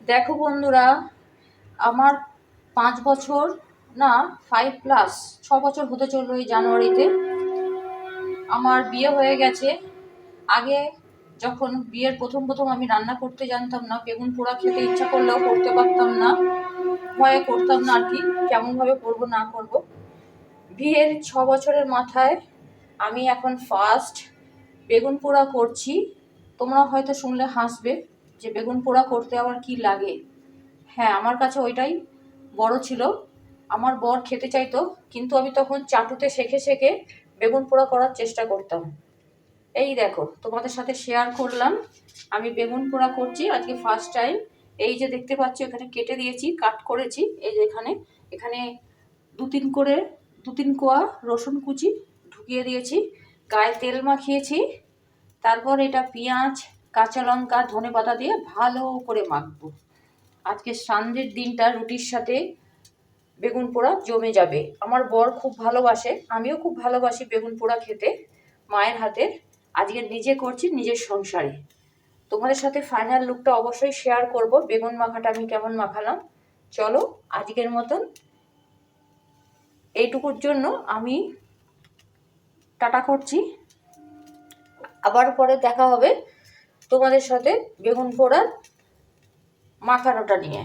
দেখো বন্ধুরা, আমার 5 বছর না 5+, 6 বছর হতে চললো এই জানুয়ারিতে। আমার বিয়ে হয়ে গেছে। আগে যখন বিয়ের প্রথম প্রথম আমি রান্না করতে জানতাম না, বেগুন পোড়া খেতে ইচ্ছা করলেও করতে পারতাম না, ভয়ে করতাম না আর কি, কেমনভাবে করবো না করব। বিয়ের 6 বছরের মাথায় আমি এখন ফার্স্ট বেগুন পোড়া করছি। তোমরা হয়তো শুনলে হাসবে যে বেগুন পোড়া করতে আবার কি লাগে। হ্যাঁ, আমার কাছে ওইটাই বড় ছিল। আমার বর খেতে চাইতো, কিন্তু আমি তখন চাটুতে শেখে শেখে বেগুন পোড়া করার চেষ্টা করতাম। এই দেখো, তোমাদের সাথে শেয়ার করলাম আমি বেগুন পোড়া করছি আজকে ফার্স্ট টাইম। এই যে দেখতে পাচ্ছ, এখানে কেটে দিয়েছি, কাট করেছি। এই যে এখানে এখানে দু তিন কোয়া রসুন কুচি ঢুকিয়ে দিয়েছি, গায়ে তেল মাখিয়েছি। তারপর এটা পেঁয়াজ, কাঁচা লঙ্কা, ধনেপাতা দিয়ে ভালো করে মাখবো। আজকে সানডের দিনটা রুটির সাথে বেগুন পোড়া জমে যাবে। আমার বর খুব ভালোবাসে, আমিও খুব ভালোবাসি বেগুন পোড়া খেতে মায়ের হাতে। আজকে নিজে করছি নিজের সংসারে। তোমাদের সাথে ফাইনাল লুকটা অবশ্যই শেয়ার করব, বেগুন মাখাটা আমি কেমন মাখালাম। চলো, আজকের মতন এইটুকুর জন্য আমি টাটা করছি। আবার পরে দেখা হবে তোমাদের সাথে বেগুন পোড়ার মাখানোটা নিয়ে।